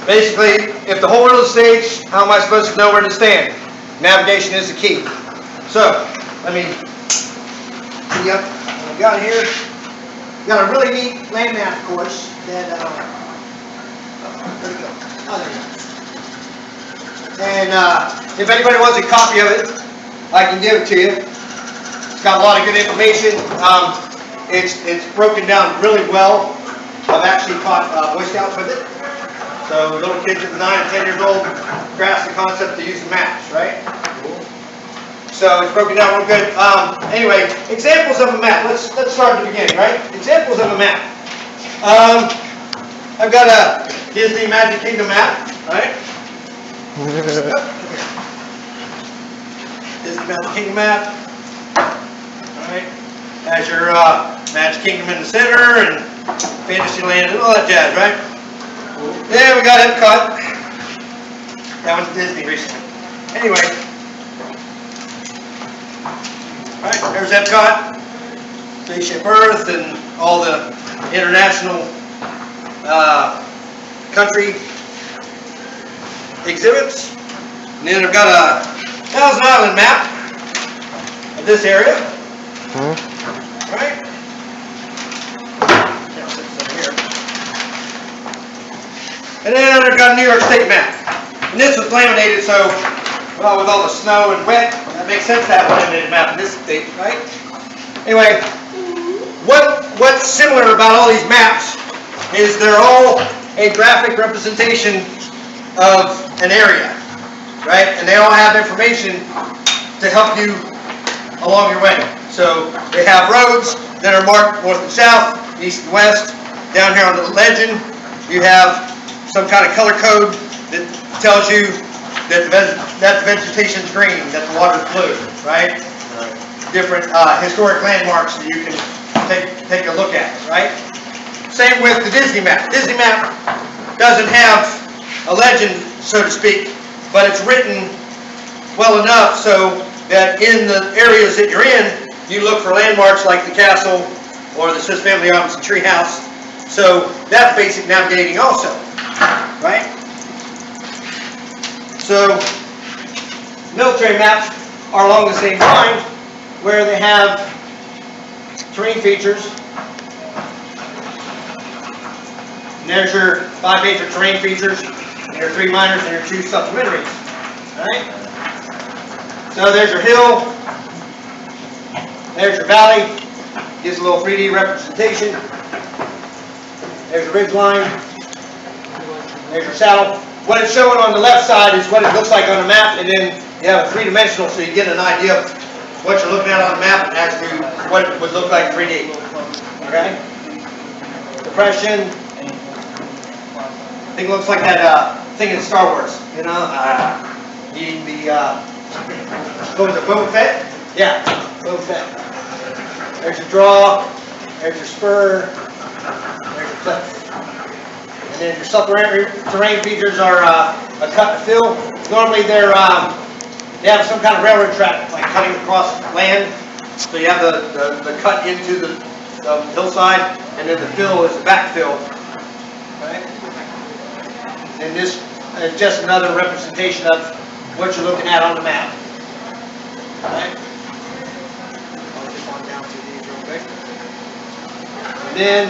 Basically, if the whole world is stage, how am I supposed to know where to stand? Navigation is the key. So, let me see up what we got here. We got a really neat landmass course that, where'd it go? Oh, there it is. And if anybody wants a copy of it, I can give it to you. It's got a lot of good information. It's broken down really well. I've actually taught Boy Scouts with it. So little kids at 9 and 10 years old grasp the concept of using maps, right? So it's broken down real good. Anyway, examples of a map. Let's start at the beginning, right? Examples of a map. I've got a Disney Magic Kingdom map, right? Disney Magic Kingdom map. All right. Has your Magic Kingdom in the center and Fantasyland and all that jazz, right? Yeah, we got Epcot. That went to Disney recently. Anyway. Right, there's Epcot, Spaceship Earth, and all the international country exhibits. And then I've got a Thousand Island map of this area. Right? And then I've got a New York State map. And this was laminated, so, well, with all the snow and wet, that makes sense to have a laminated map in this state, right? Anyway, what's similar about all these maps is they're all a graphic representation of an area, right? And they all have information to help you along your way. So they have roads that are marked north and south, east and west. Down here on the legend, you have some kind of color code that tells you that the vegetation's green, that the water's blue, right? Different historic landmarks that you can take a look at, right? Same with the Disney map. Disney map doesn't have a legend, so to speak, but it's written well enough so that in the areas that you're in, you look for landmarks like the castle or the Swiss Family Robinson Treehouse. So that's basic navigating also. Right? So, military maps are along the same line where they have terrain features. And there's your 5 major terrain features, and your 3 minors, and your 2 supplementaries. Alright? So there's your hill, there's your valley, gives a little 3D representation. There's your ridge line. There's your saddle. What it's showing on the left side is what it looks like on the map, and then you have a 3-dimensional, so you get an idea of what you're looking at on the map and actually what it would look like 3D. Okay? Depression. I think it looks like that thing in Star Wars. You know, eating the what was it, Boba Fett? Yeah, Boba Fett. There's your draw. There's your spur. There's your cliff. And then your supplementary terrain features are a cut and fill. Normally they have some kind of railroad track, like cutting across land. So you have the cut into the hillside, and then the fill is the back fill. Right? And this is just another representation of what you're looking at on the map. Right? I'll just on down to these real quick. And then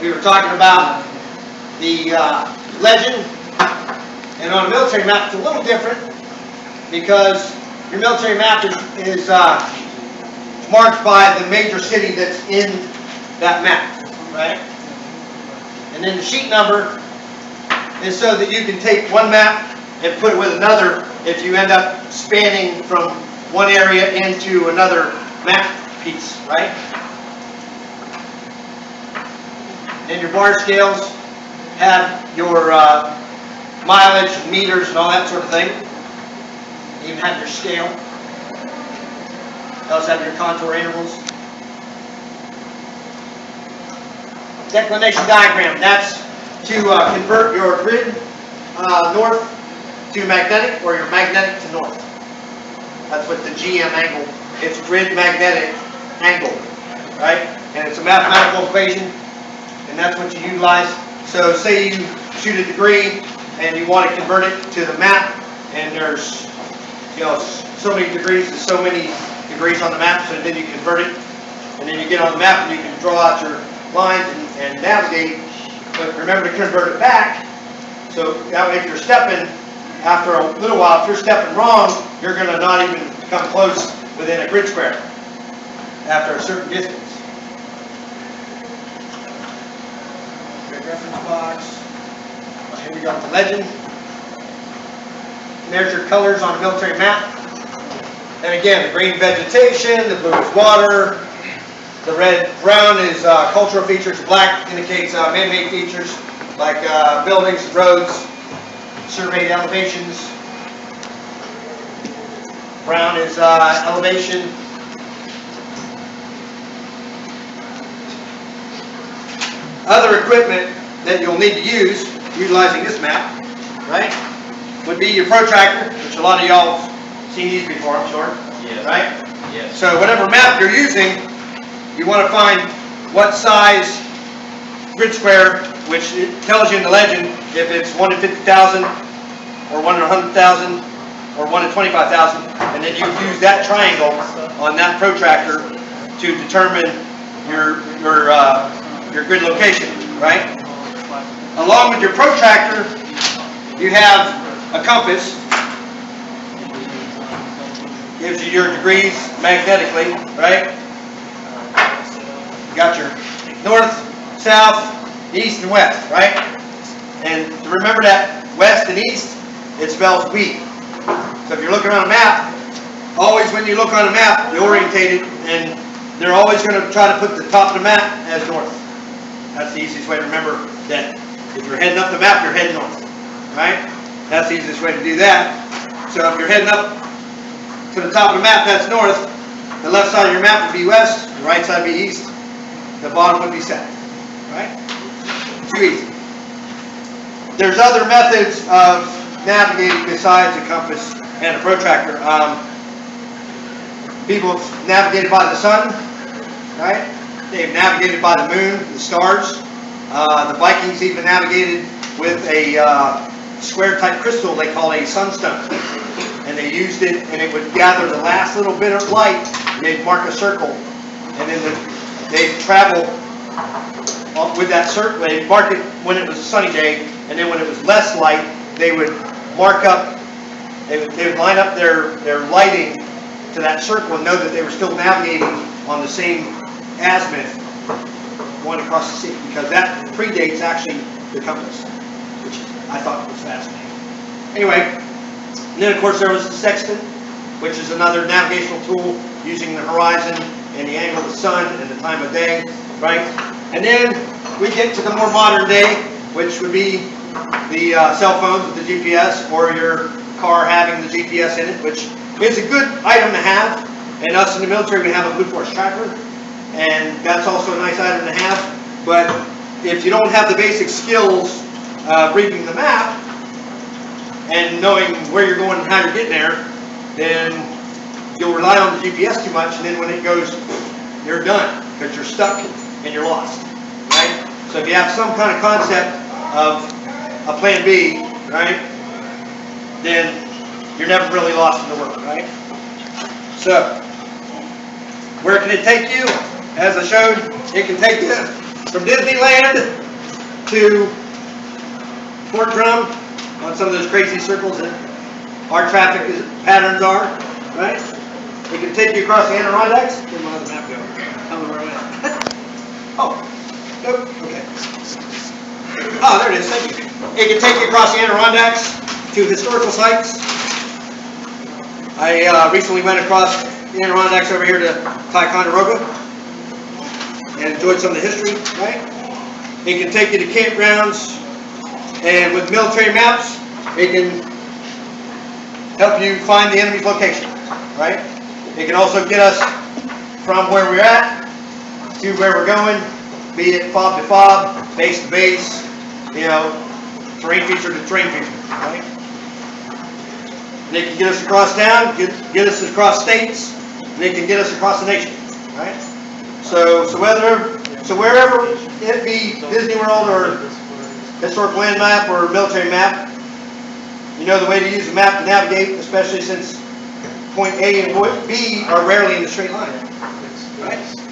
we were talking about the legend, and on a military map it's a little different because your military map is marked by the major city that's in that map, right? And then the sheet number is so that you can take one map and put it with another if you end up spanning from one area into another map piece, right? And your bar scales have your mileage, meters, and all that sort of thing. You even have your scale. You also have your contour intervals. Declination diagram. That's to convert your grid north to magnetic, or your magnetic to north. That's what the GM angle. It's grid magnetic angle, right? And it's a mathematical equation. and that's what you utilize. So say you shoot a degree and you want to convert it to the map, and there's, you know, so many degrees and so many degrees on the map, so then you convert it, and then you get on the map and you can draw out your lines and navigate. But remember to convert it back, so that way if you're stepping, after a little while, if you're stepping wrong, you're going to not even come close within a grid square after a certain distance. Grid reference box. Here we go with the legend. And there's your colors on a military map. And again, the green vegetation, the blue is water, the brown is cultural features, the black indicates man-made features like buildings, roads, surveyed elevations. Brown is elevation. Other equipment that you'll need to use, utilizing this map, right, would be your protractor, which a lot of y'all have seen these before, I'm sure. Yes. Right? Yes. So whatever map you're using, you want to find what size grid square, which it tells you in the legend if it's 1 in 50,000, or 1 in 100,000, or 1 in 25,000, and then you use that triangle on that protractor to determine your grid location, right? Along with your protractor, you have a compass. Gives you your degrees magnetically, right? You got your north, south, east, and west, right? And to remember that west and east, it spells we. So if you're looking on a map, always when you look on a map, you orientate it, and they're always going to try to put the top of the map as north. That's the easiest way to remember that. If you're heading up the map, you're heading north, right? That's the easiest way to do that. So if you're heading up to the top of the map, that's north. The left side of your map would be west, the right side would be east, the bottom would be south, right? Too easy. There's other methods of navigating besides a compass and a protractor. People have navigated by the sun, right? They've navigated by the moon, the stars. The Vikings even navigated with a square-type crystal they call a sunstone. And they used it, and it would gather the last little bit of light, and they'd mark a circle. And then they'd travel with that circle. They'd mark it when it was a sunny day, and then when it was less light, they would mark up, they would line up their lighting to that circle and know that they were still navigating on the same azimuth going across the sea, because that predates actually the compass, which I thought was fascinating. Anyway, and then of course there was the sextant, which is another navigational tool using the horizon and the angle of the sun and the time of day, right? And then we get to the more modern day, which would be the cell phones with the GPS, or your car having the GPS in it, which is a good item to have. And us in the military, we have a Blue Force tracker, and that's also a nice item to have. But if you don't have the basic skills of reading the map and knowing where you're going and how you're getting there, then you'll rely on the GPS too much, and then when it goes, you're done, because you're stuck and you're lost, right? So if you have some kind of concept of a plan B, right, then you're never really lost in the world, right? So, where can it take you? As I showed, it can take you from Disneyland to Fort Drum on some of those crazy circles that our traffic patterns are, right? It can take you across the Adirondacks. Where'd my other map go? Tell me where I went. Oh, nope, okay. Oh, there it is, thank you. It can take you across the Adirondacks to historical sites. I recently went across the Adirondacks over here to Ticonderoga and enjoyed some of the history, right? It can take you to campgrounds, and with military maps, it can help you find the enemy's location, right? It can also get us from where we're at to where we're going, be it fob to fob, base to base, you know, terrain feature to terrain feature, right? They can get us across town, get us across states, and they can get us across the nation, right? So wherever it be Disney World or historic land map or military map, you know the way to use the map to navigate, especially since point A and point B are rarely in a straight line. Right?